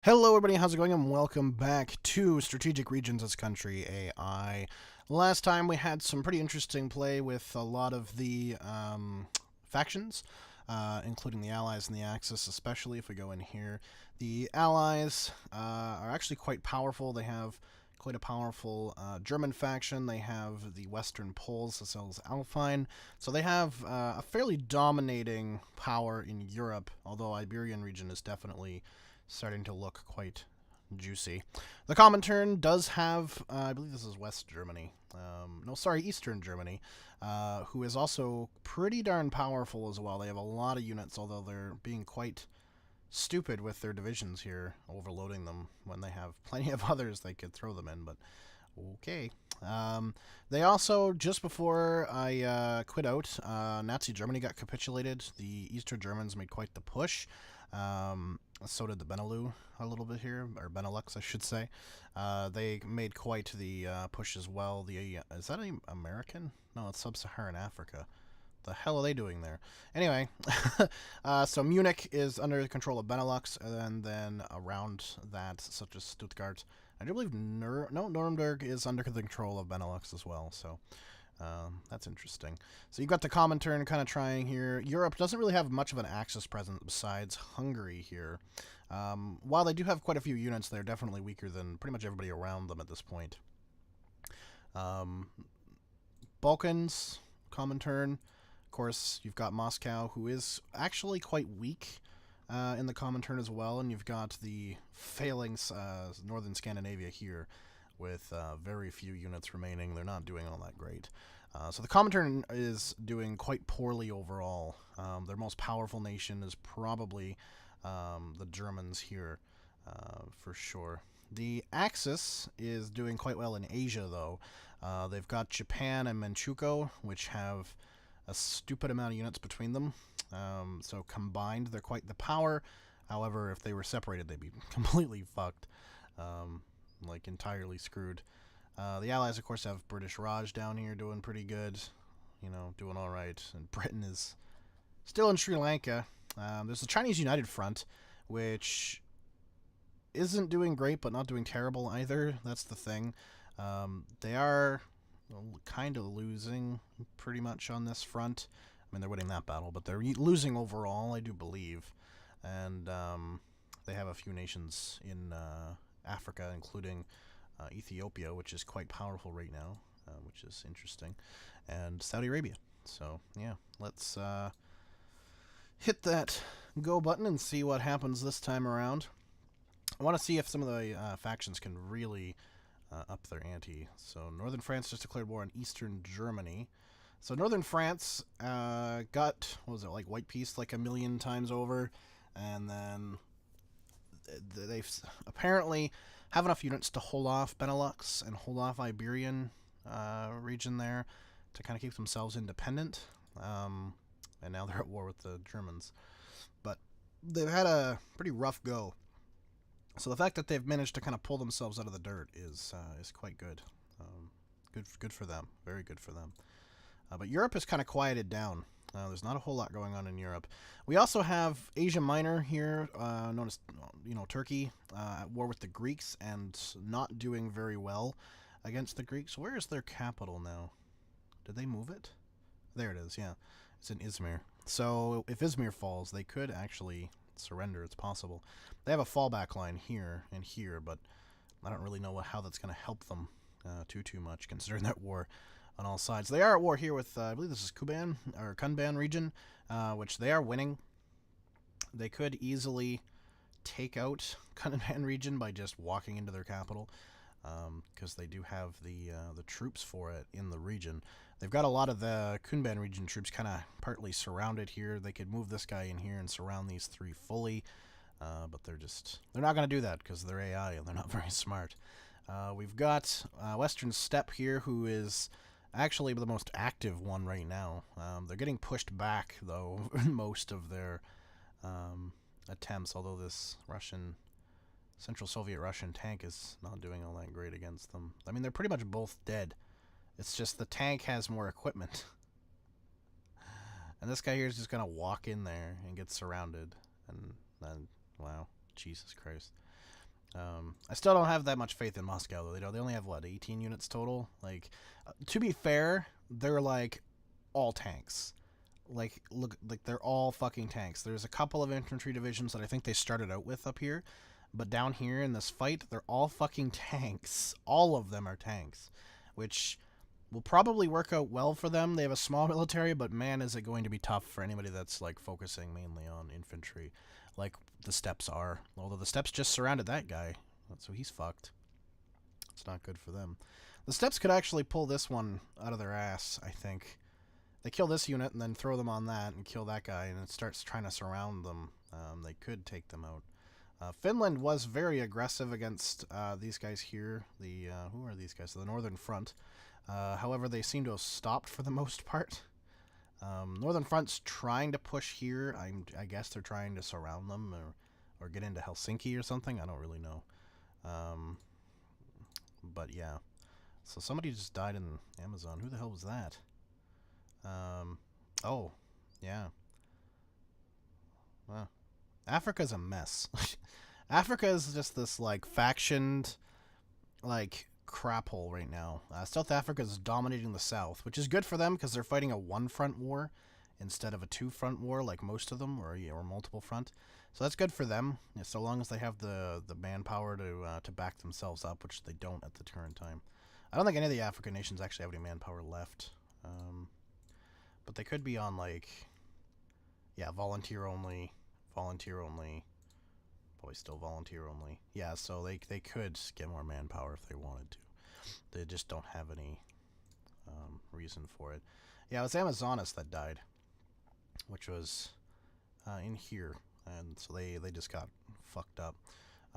Hello everybody, how's it going? And welcome back to Strategic Regions as Country AI. Last time we had some pretty interesting play with a lot of the factions, including the Allies and the Axis, especially if we go in here. The Allies are actually quite powerful. They have quite a powerful German faction. They have the Western Poles as well as Alpine. So they have a fairly dominating power in Europe, although Iberian region is definitely starting to look quite juicy. The Comintern does have, I believe this is West Germany. No, sorry, Eastern Germany, who is also pretty darn powerful as well. They have a lot of units, although they're being quite stupid with their divisions here, overloading them when they have plenty of others they could throw them in, but okay. They also, just before I quit out, Nazi Germany got capitulated. The Eastern Germans made quite the push. So did the Benelux a little bit here, or Benelux, I should say. They made quite the push as well. Is that an American? No, it's Sub-Saharan Africa. The hell are they doing there? Anyway, so Munich is under the control of Benelux, and then around that, such as Stuttgart, I do believe Nuremberg is under the control of Benelux as well. So that's interesting. So you've got the Comintern kind of trying here. Europe doesn't really have much of an Axis presence besides Hungary here. While they do have quite a few units, they're definitely weaker than pretty much everybody around them at this point. Balkans, Comintern. Of course, you've got Moscow, who is actually quite weak in the Comintern as well, and you've got the failing northern Scandinavia here with very few units remaining. They're not doing all that great. So the Comintern is doing quite poorly overall. Their most powerful nation is probably the Germans here, for sure. The Axis is doing quite well in Asia, though. They've got Japan and Manchukuo, which have a stupid amount of units between them. So combined, they're quite the power. However, if they were separated, they'd be completely fucked. Like entirely screwed. The Allies, of course, have British Raj down here doing pretty good. You know, doing all right. And Britain is still in Sri Lanka. There's the Chinese United Front, which isn't doing great, but not doing terrible either. That's the thing. They are kind of losing pretty much on this front. I mean, they're winning that battle, but they're losing overall, I do believe. And they have a few nations in Africa, including Ethiopia, which is quite powerful right now, which is interesting, and Saudi Arabia. So, yeah, let's hit that go button and see what happens this time around. I want to see if some of the factions can really up their ante. So Northern France just declared war on Eastern Germany. So Northern France got, what was it, like White Peace like a million times over, and then they've apparently have enough units to hold off Benelux and hold off Iberian region there to kind of keep themselves independent. And now they're at war with the Germans. But they've had a pretty rough go. So the fact that they've managed to kind of pull themselves out of the dirt is quite good. Good for them. Very good for them. But Europe has kind of quieted down. There's not a whole lot going on in Europe. We also have Asia Minor here, known as Turkey, at war with the Greeks and not doing very well against the Greeks. Where is their capital now? Did they move it? There it is. Yeah, it's in Izmir. So if Izmir falls, they could actually surrender. It's possible. They have a fallback line here and here, but I don't really know how that's going to help them too much, considering that war on all sides. They are at war here with, I believe this is Kuban, or Kunban region, which they are winning. They could easily take out Kunban region by just walking into their capital, because they do have the troops for it in the region. They've got a lot of the Kunban region troops kind of partly surrounded here. They could move this guy in here and surround these three fully, but they're not going to do that because they're AI and they're not very smart. We've got Western Steppe here, who is actually the most active one right now. They're getting pushed back, though, in most of their attempts, although this Central Soviet Russian tank is not doing all that great against them. I mean, they're pretty much both dead. It's just the tank has more equipment. And this guy here is just going to walk in there and get surrounded. And then, wow, Jesus Christ. I still don't have that much faith in Moscow, though. They only have, what, 18 units total? Like, to be fair, they're, like, all tanks. Like, look, like, they're all fucking tanks. There's a couple of infantry divisions that I think they started out with up here, but down here in this fight, they're all fucking tanks. All of them are tanks, which will probably work out well for them. They have a small military, but man, is it going to be tough for anybody that's, like, focusing mainly on infantry, like the steppes are. Although the steppes just surrounded that guy, so he's fucked. It's not good for them. The steppes could actually pull this one out of their ass, I think. They kill this unit and then throw them on that and kill that guy, and it starts trying to surround them. They could take them out. Finland was very aggressive against these guys here. Who are these guys? The Northern Front. However, they seem to have stopped for the most part. Northern Front's trying to push here. I guess they're trying to surround them or get into Helsinki or something. I don't really know. But yeah. So somebody just died in Amazon. Who the hell was that? Oh, yeah. Well, Africa's a mess. Africa is just this, like, factioned, like, crap hole right now. South Africa is dominating the South, which is good for them because they're fighting a one-front war instead of a two-front war like most of them, or multiple front. So that's good for them, so long as they have the manpower to back themselves up, which they don't at the current time. I don't think any of the African nations actually have any manpower left. But they could be on, like, yeah, volunteer only, probably still volunteer only. Yeah, so they could get more manpower if they wanted to. They just don't have any reason for it. Yeah, it was Amazonas that died, which was in here, and so they just got fucked up.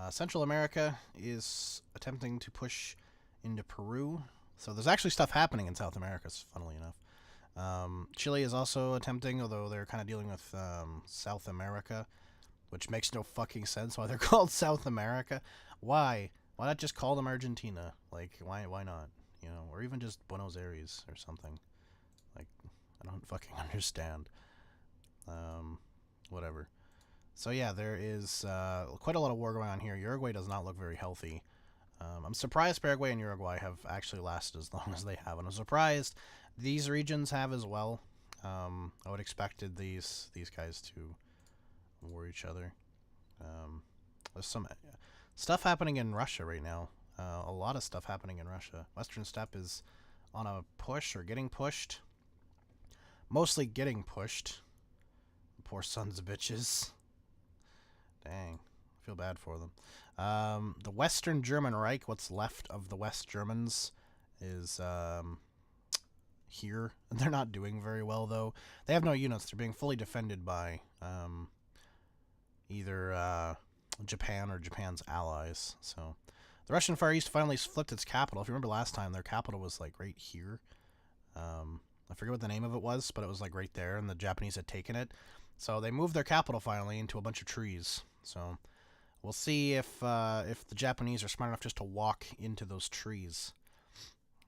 Central America is attempting to push into Peru, so there's actually stuff happening in South America, funnily enough. Chile is also attempting, although they're kind of dealing with South America, which makes no fucking sense why they're called South America. Why? Why not just call them Argentina? Like, why not? You know, or even just Buenos Aires or something. Like, I don't fucking understand. Whatever. So yeah, there is quite a lot of war going on here. Uruguay does not look very healthy. I'm surprised Paraguay and Uruguay have actually lasted as long as they have, and I'm surprised these regions have as well. I would expected these guys to war each other. There's some stuff happening in Russia right now. A lot of stuff happening in Russia. Western Steppe is on a push or getting pushed. Mostly getting pushed. Poor sons of bitches. Dang. I feel bad for them. The Western German Reich, what's left of the West Germans, is here. They're not doing very well, though. They have no units. They're being fully defended by either Japan or Japan's allies. So the Russian Far East finally flipped its capital. If you remember last time, their capital was, like, right here. I forget what the name of it was, but it was, like, right there, and the Japanese had taken it. So they moved their capital finally into a bunch of trees. So we'll see if the Japanese are smart enough just to walk into those trees.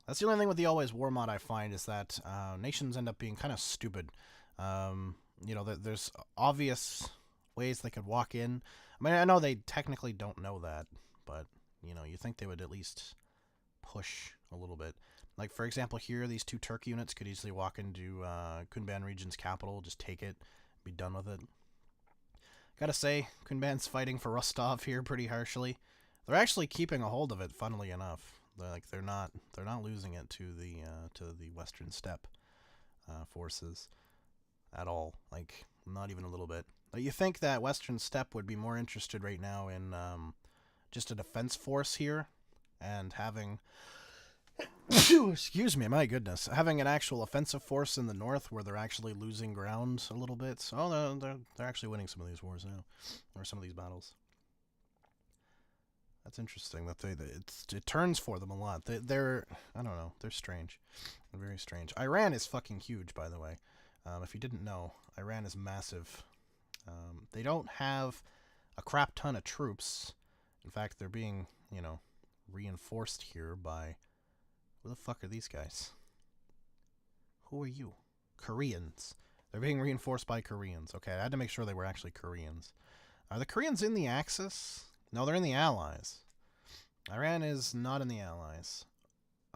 That's the only thing with the Always War mod I find, is that nations end up being kind of stupid. You know, there's obvious ways they could walk in. I mean, I know they technically don't know that, but, you know, you think they would at least push a little bit. Like, for example, here, these two Turk units could easily walk into Kunban region's capital, just take it, be done with it. Gotta say, Kunban's fighting for Rostov here pretty harshly. They're actually keeping a hold of it, funnily enough. They're not losing it to the Western Steppe forces at all. Like, not even a little bit. But you think that Western Steppe would be more interested right now in just a defense force here, and having excuse me, my goodness, having an actual offensive force in the north where they're actually losing ground a little bit. So they're actually winning some of these wars now, or some of these battles. That's interesting that it turns for them a lot. They're I don't know, they're strange. They're very strange. Iran is fucking huge, by the way. If you didn't know, Iran is massive. They don't have a crap ton of troops. In fact, they're being, you know, reinforced here by... Who the fuck are these guys? Who are you? Koreans. They're being reinforced by Koreans. Okay, I had to make sure they were actually Koreans. Are the Koreans in the Axis? No, they're in the Allies. Iran is not in the Allies,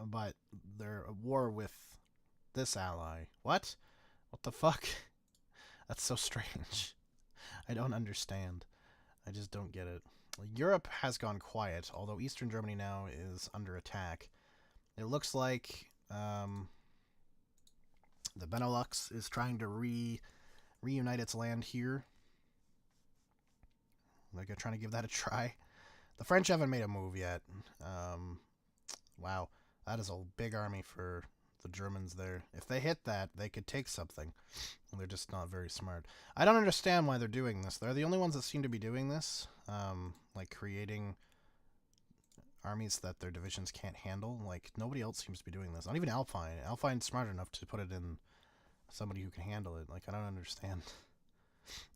but they're at war with this ally. What? What the fuck? That's so strange. I don't understand. I just don't get it. Europe has gone quiet, although Eastern Germany now is under attack. It looks like the Benelux is trying to reunite its land here. Like, trying to give that a try. The French haven't made a move yet. Wow, that is a big army for the Germans there. If they hit that, they could take something. They're just not very smart. I don't understand why they're doing this. They're the only ones that seem to be doing this. Like, creating armies that their divisions can't handle. Like, nobody else seems to be doing this. Not even Alpine. Alpine's smart enough to put it in somebody who can handle it. Like, I don't understand.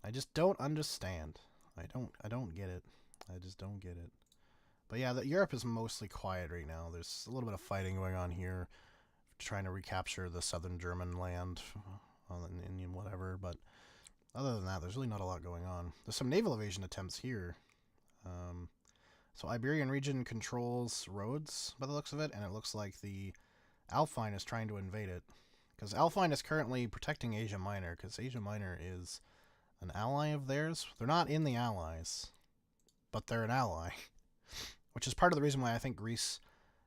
I just don't understand. I don't get it. I just don't get it. But yeah, Europe is mostly quiet right now. There's a little bit of fighting going on here, trying to recapture the southern German land on the Indian whatever. But other than that, there's really not a lot going on. There's some naval evasion attempts here. So Iberian region controls Rhodes by the looks of it, and it looks like the Alpine is trying to invade it. Because Alpine is currently protecting Asia Minor, because Asia Minor is an ally of theirs. They're not in the Allies, but they're an ally. Which is part of the reason why I think Greece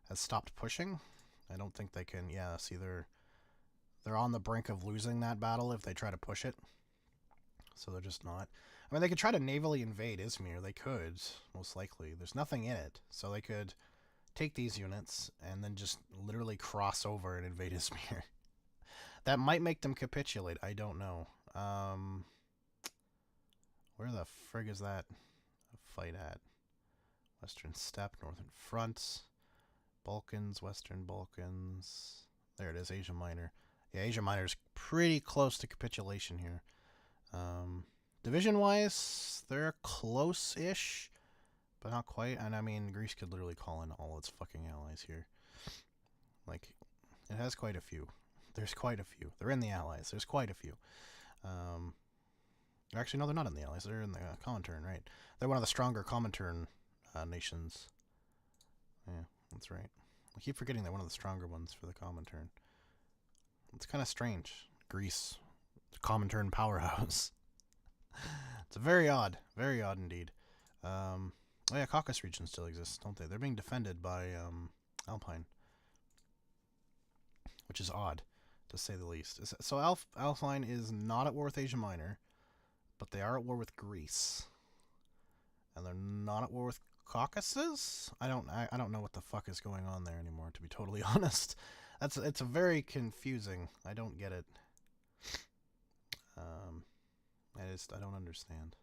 has stopped pushing. I don't think they can, yeah, see, they're on the brink of losing that battle if they try to push it. So they're just not. I mean, they could try to navally invade Izmir. They could, most likely. There's nothing in it. So they could take these units and then just literally cross over and invade Izmir. That might make them capitulate. I don't know. Where the frig is that fight at? Western Steppe, Northern Front, Balkans, Western Balkans. There it is, Asia Minor. Yeah, Asia Minor is pretty close to capitulation here. Division-wise, they're close-ish, but not quite. And I mean, Greece could literally call in all its fucking allies here. Like, it has quite a few. There's quite a few. They're in the allies. There's quite a few. Actually, no, they're not in the allies. They're in the Comintern, right? They're one of the stronger Comintern nations. Yeah, that's right. I keep forgetting they're one of the stronger ones for the Comintern. It's kind of strange. Greece, Comintern powerhouse. It's very odd indeed. Oh yeah, Caucasus region still exists, don't they? They're being defended by Alpine, which is odd, to say the least. So Alpine is not at war with Asia Minor, but they are at war with Greece, and they're not at war with Caucasus. I don't know what the fuck is going on there anymore, to be totally honest. It's a very confusing. I don't get it. I don't understand.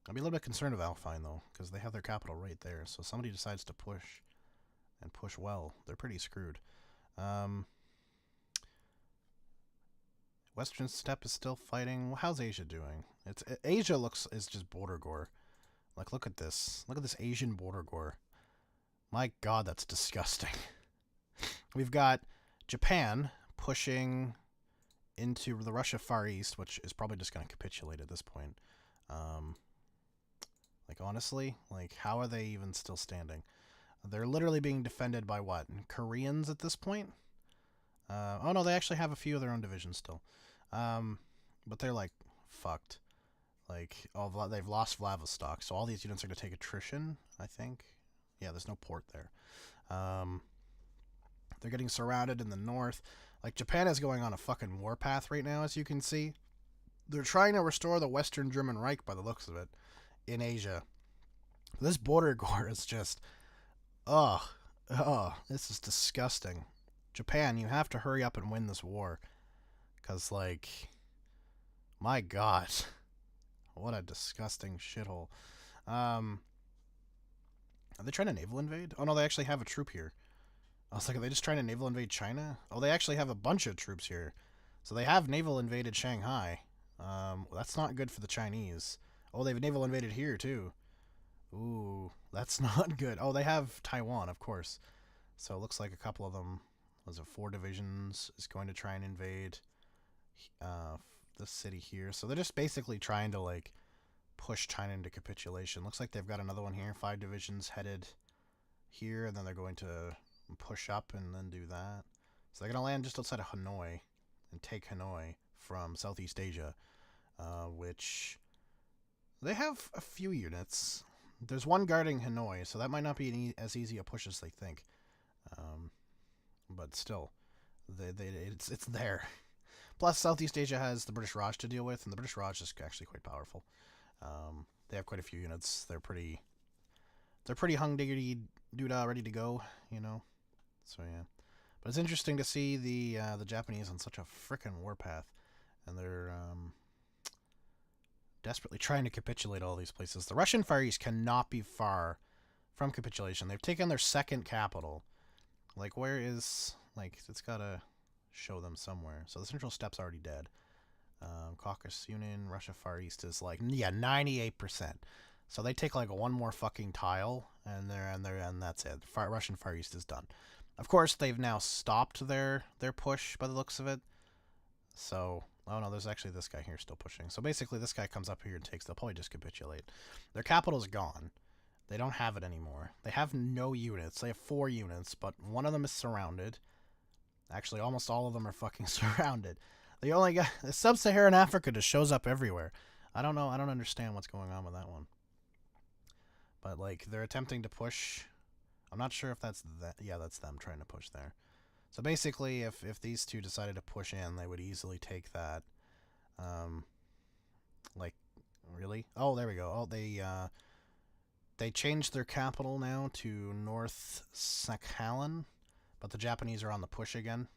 I'd be a little bit concerned of Alpine though, because they have their capital right there. So if somebody decides to push, and push well, they're pretty screwed. Western Steppe is still fighting. How's Asia doing? Asia is just border gore. Like, look at this. Look at this Asian border gore. My God, that's disgusting. We've got Japan pushing into the Russia Far East, which is probably just going to capitulate at this point. Like, honestly, like, how are they even still standing? They're literally being defended by what? Koreans at this point? Oh no, they actually have a few of their own divisions still. But they're, like, fucked. Like, they've lost Vladivostok, so all these units are going to take attrition, I think. Yeah, there's no port there. They're getting surrounded in the north. Like, Japan is going on a fucking warpath right now, as you can see. They're trying to restore the Western German Reich, by the looks of it, in Asia. This border gore is just... this is disgusting. Japan, you have to hurry up and win this war. Because, like... My God. What a disgusting shithole. Are they trying to naval invade? Oh, no, they actually have a troop here. I was like, are they just trying to naval invade China? Oh, they actually have a bunch of troops here. So they have naval invaded Shanghai. That's not good for the Chinese. Oh, they've naval invaded here, too. Ooh, that's not good. Oh, they have Taiwan, of course. So it looks like a couple of them, was it 4 divisions, is going to try and invade the city here. So they're just basically trying to, like, push China into capitulation. Looks like they've got another one here. 5 divisions headed here, and then they're going to push up and then do that. So they're going to land just outside of Hanoi and take Hanoi from Southeast Asia, which they have a few units. There's one guarding Hanoi, so that might not be as easy a push as they think. But still, it's there. Plus, Southeast Asia has the British Raj to deal with, and the British Raj is actually quite powerful. They have quite a few units. They're pretty hung diggity doodah ready to go, you know. So yeah, but it's interesting to see the Japanese on such a frickin' warpath, and they're desperately trying to capitulate all these places. The Russian Far East cannot be far from capitulation. They've taken their second capital. Like, where is, like, it's gotta show them somewhere. So the Central Steppes already dead. Caucasus Union, Russia Far East is like, yeah, 98%. So they take like one more fucking tile, and that's it. Russian Far East is done. Of course, they've now stopped their push by the looks of it. So, oh no, there's actually this guy here still pushing. So basically, this guy comes up here and takes. They'll probably just capitulate. Their capital's gone. They don't have it anymore. They have no units. They have 4 units, but one of them is surrounded. Actually, almost all of them are fucking surrounded. The only guy, Sub-Saharan Africa just shows up everywhere. I don't know. I don't understand what's going on with that one. But like, they're attempting to push. I'm not sure if that's that. Yeah, that's them trying to push there. So basically, if these two decided to push in, they would easily take that. Like, really? Oh, there we go. Oh, they changed their capital now to North Sakhalin, but the Japanese are on the push again.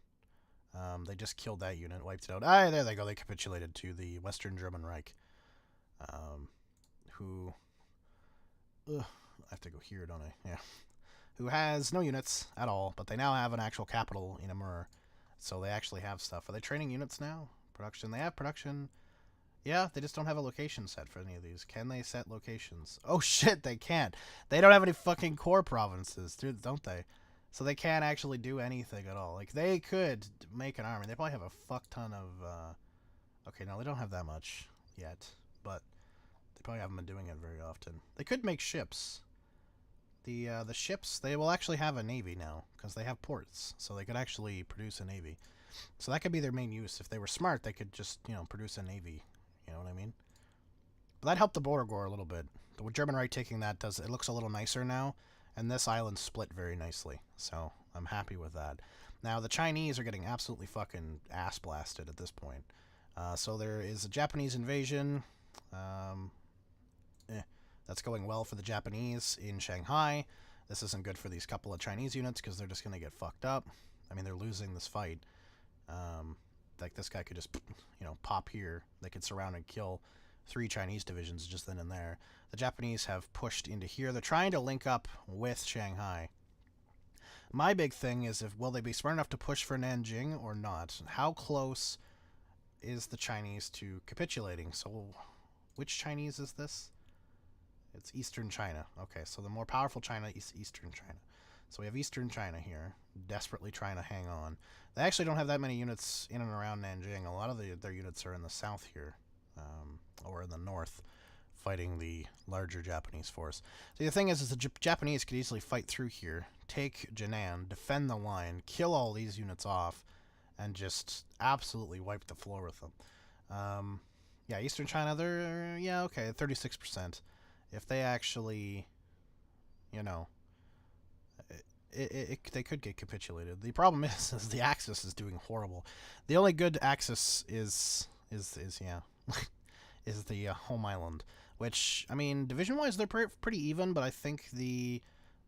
They just killed that unit, wiped it out. Ah, there they go. They capitulated to the Western German Reich, who... Ugh, I have to go here, don't I? Yeah. Who has no units at all, but they now have an actual capital in Amur, so they actually have stuff. Are they training units now? Production. They have production. Yeah, they just don't have a location set for any of these. Can they set locations? Oh shit, they can't. They don't have any fucking core provinces, dude, don't they? So they can't actually do anything at all. Like, they could make an army. They probably have a fuck ton of... Okay, no, they don't have that much yet, but they probably haven't been doing it very often. They could make ships. The ships, they will actually have a navy now, because they have ports, so they could actually produce a navy. So that could be their main use. If they were smart, they could just, you know, produce a navy. You know what I mean? But that helped the border Gore a little bit. The German Reich taking that does, it looks a little nicer now, and this island split very nicely, so I'm happy with that. Now, the Chinese are getting absolutely fucking ass blasted at this point. So there is a Japanese invasion. That's going well for the Japanese in Shanghai. This isn't good for these couple of Chinese units because they're just going to get fucked up. I mean, they're losing this fight. Like, this guy could just, you know, pop here. They could surround and kill 3 Chinese divisions just then and there. The Japanese have pushed into here. They're trying to link up with Shanghai. My big thing is, will they be smart enough to push for Nanjing or not? How close is the Chinese to capitulating? So, which Chinese is this? It's Eastern China. Okay, so the more powerful China is Eastern China. So we have Eastern China here, desperately trying to hang on. They actually don't have that many units in and around Nanjing. A lot of their units are in the south here, or in the north, fighting the larger Japanese force. So the thing is the Japanese could easily fight through here, take Jinan, defend the line, kill all these units off, and just absolutely wipe the floor with them. Yeah, Eastern China, they're, yeah, okay, 36%. If they actually, you know, they could get capitulated. The problem is the Axis is doing horrible. The only good Axis is yeah, is the home island, which, I mean, division-wise they're pretty even, but I think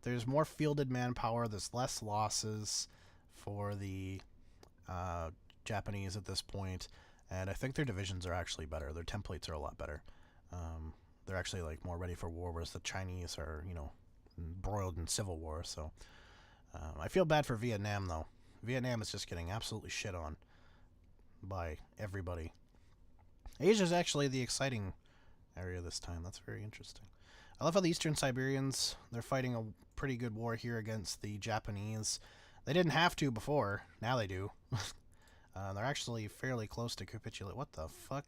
there's more fielded manpower. There's less losses for the Japanese at this point, and I think their divisions are actually better. Their templates are a lot better. They're actually like more ready for war, whereas the Chinese are, you know, embroiled in civil war. So I feel bad for Vietnam, though. Vietnam is just getting absolutely shit on by everybody. Asia's actually the exciting area this time. That's very interesting. I love how the Eastern Siberians, they're fighting a pretty good war here against the Japanese. They didn't have to before. Now they do. They're actually fairly close to capitulate. What the fuck?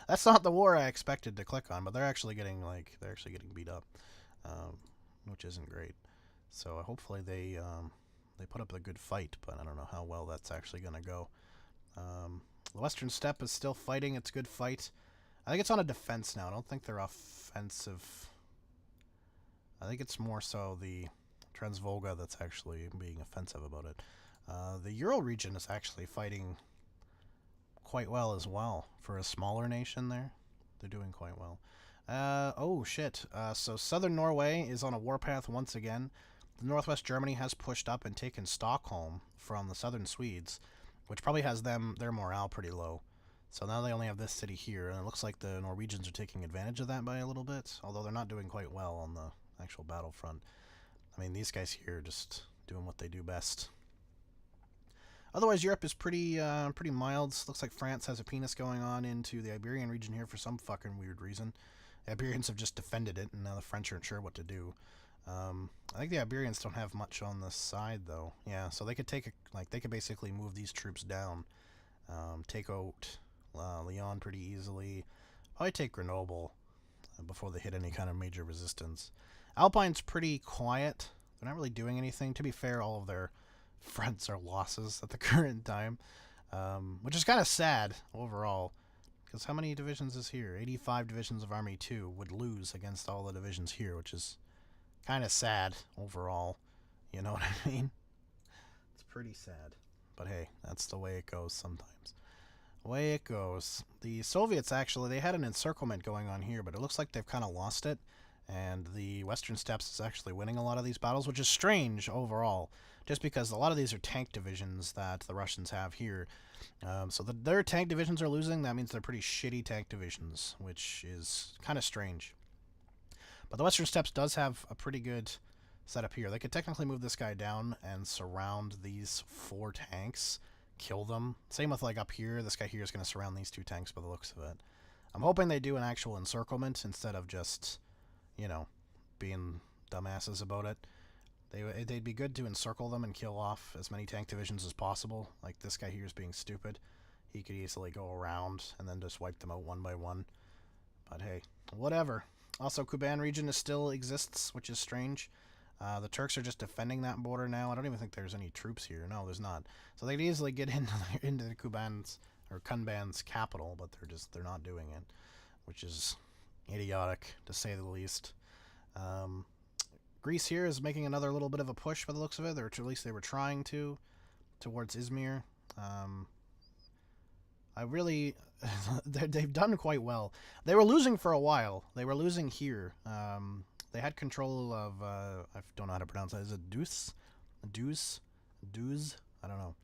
That's not the war I expected to click on, but they're actually getting beat up, um, which isn't great. So hopefully they put up a good fight, but I don't know how well that's actually going to go. The Western Steppe is still fighting. It's a good fight. I think it's on a defense now. I don't think they're offensive. I think it's more so the Transvolga that's actually being offensive about it. The Ural region is actually fighting quite well as well. For a smaller nation there, they're doing quite well. Oh shit. So southern Norway is on a warpath once again. The northwest Germany has pushed up and taken Stockholm from the southern Swedes, which probably has their morale pretty low. So now they only have this city here, and it looks like the Norwegians are taking advantage of that by a little bit, although they're not doing quite well on the actual battlefront. I mean, these guys here are just doing what they do best. Otherwise, Europe is pretty mild. Looks like France has a penis going on into the Iberian region here for some fucking weird reason. The Iberians have just defended it, and now the French aren't sure what to do. I think the Iberians don't have much on this side, though. Yeah, so they could they could basically move these troops down, take out Lyon pretty easily. Probably take Grenoble before they hit any kind of major resistance. Alpine's pretty quiet. They're not really doing anything. To be fair, all of their fronts are losses at the current time, which is kind of sad overall. Because how many divisions is here? 85 divisions of Army 2 would lose against all the divisions here, which is kind of sad overall. You know what I mean? It's pretty sad. But hey, that's the way it goes sometimes. Way it goes. The Soviets actually, they had an encirclement going on here, but it looks like they've kind of lost it. And the Western Steppes is actually winning a lot of these battles, which is strange overall, just because a lot of these are tank divisions that the Russians have here. So their tank divisions are losing. That means they're pretty shitty tank divisions, which is kind of strange. But the Western Steppes does have a pretty good setup here. They could technically move this guy down and surround these 4 tanks, kill them. Same with like up here. This guy here is going to surround these 2 tanks by the looks of it. I'm hoping they do an actual encirclement instead of just, you know, being dumbasses about it. They'd be good to encircle them and kill off as many tank divisions as possible. Like this guy here is being stupid. He could easily go around and then just wipe them out one by one. But hey, whatever. Also, Kuban region still exists, which is strange. The Turks are just defending that border now. I don't even think there's any troops here. No, there's not. So they'd easily get into the Kuban's or Kunban's capital, but they're not doing it, which is idiotic to say the least. Greece here is making another little bit of a push by the looks of it, or at least they were trying to, towards Izmir. I really, they've done quite well. They were losing for a while. They were losing here. They had control of, I don't know how to pronounce that. Is it Deuce? Deuce? I don't know.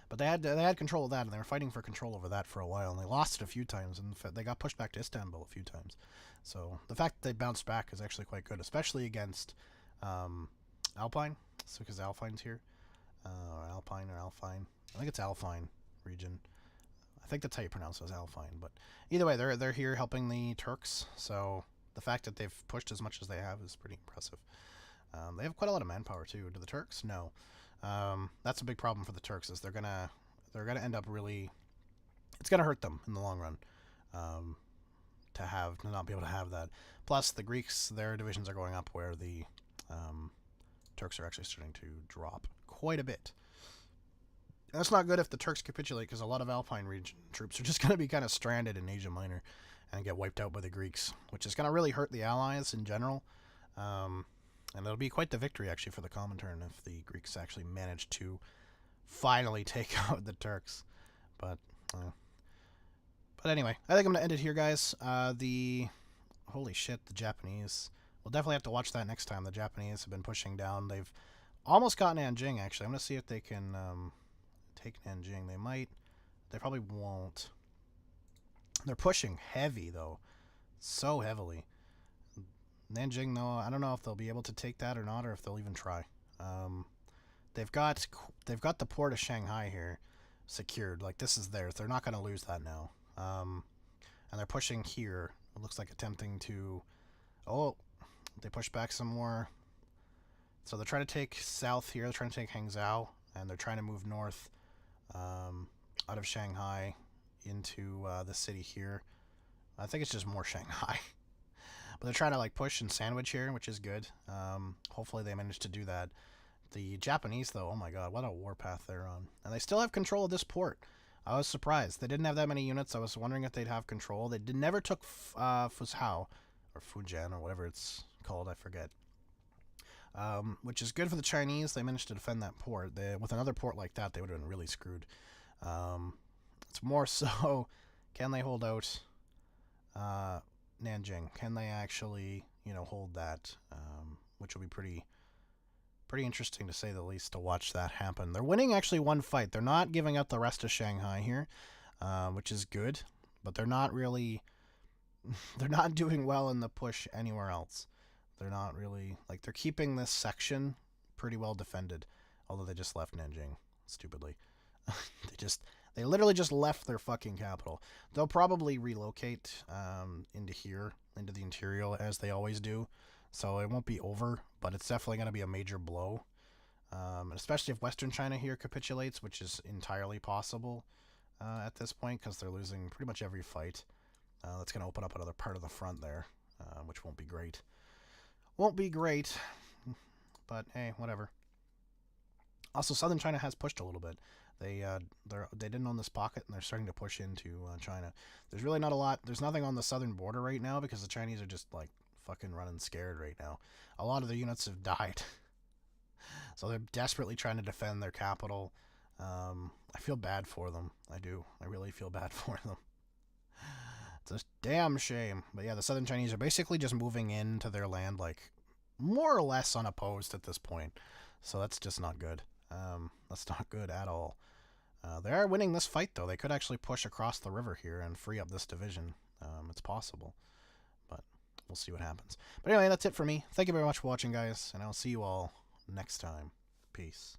But they had control of that, and they were fighting for control over that for a while, and they lost it a few times, and they got pushed back to Istanbul a few times. So the fact that they bounced back is actually quite good, especially against Alpine. So because Alpine's here, Alpine or Alpine, I think it's Alpine region. I think that's how you pronounce it, as Alpine. But either way, they're here helping the Turks. So the fact that they've pushed as much as they have is pretty impressive. They have quite a lot of manpower too. Do the Turks? No. That's a big problem for the Turks. Is they're gonna end up really. It's gonna hurt them in the long run. To not be able to have that. Plus, the Greeks, their divisions are going up, where the Turks are actually starting to drop quite a bit. And that's not good if the Turks capitulate, because a lot of Alpine region troops are just going to be kind of stranded in Asia Minor and get wiped out by the Greeks, which is going to really hurt the Allies in general. And it'll be quite the victory, actually, for the Comintern if the Greeks actually manage to finally take out the Turks. But anyway, I think I'm going to end it here, guys. Holy shit, the Japanese. We'll definitely have to watch that next time. The Japanese have been pushing down. They've almost got Nanjing, actually. I'm going to see if they can take Nanjing. They might. They probably won't. They're pushing heavy, though. So heavily. Nanjing, though, I don't know if they'll be able to take that or not, or if they'll even try. They've got the port of Shanghai here secured. Like, this is theirs. They're not going to lose that now. And they're pushing here. It looks like attempting to... Oh, they push back some more. So they're trying to take south here. They're trying to take Hangzhou. And they're trying to move north out of Shanghai into the city here. I think it's just more Shanghai. But they're trying to like push and sandwich here, which is good. Hopefully they manage to do that. The Japanese, though, oh my god, what a warpath they're on. And they still have control of this port. I was surprised. They didn't have that many units. I was wondering if they'd have control. They never took Fuzhou, or Fujian, or whatever it's called, I forget. Which is good for the Chinese. They managed to defend that port. With another port like that, they would have been really screwed. It's more so, can they hold out Nanjing? Can they actually, hold that? Which will be pretty interesting to say the least to watch that happen. They're winning actually one fight. They're not giving up the rest of Shanghai here, which is good, but they're not really they're not doing well in the push anywhere else. They're not really they're keeping this section pretty well defended, although they just left Nanjing stupidly. they literally just left their fucking capital. They'll probably relocate into here, into the interior, as they always do. So it won't be over, but it's definitely going to be a major blow. Especially if Western China here capitulates, which is entirely possible at this point, because they're losing pretty much every fight. That's going to open up another part of the front there, which won't be great. Won't be great, but hey, whatever. Also, Southern China has pushed a little bit. They didn't own this pocket, and they're starting to push into China. There's really not a lot. There's nothing on the southern border right now because the Chinese are just fucking running scared right now. A lot of the units have died. So they're desperately trying to defend their capital. I feel bad for them. I do. I really feel bad for them. It's a damn shame. But yeah, the Southern Chinese are basically just moving into their land more or less unopposed at this point. So that's just not good. That's not good at all. They are winning this fight, though. They could actually push across the river here and free up this division. It's possible. But we'll see what happens. But anyway, that's it for me. Thank you very much for watching, guys, and I'll see you all next time. Peace.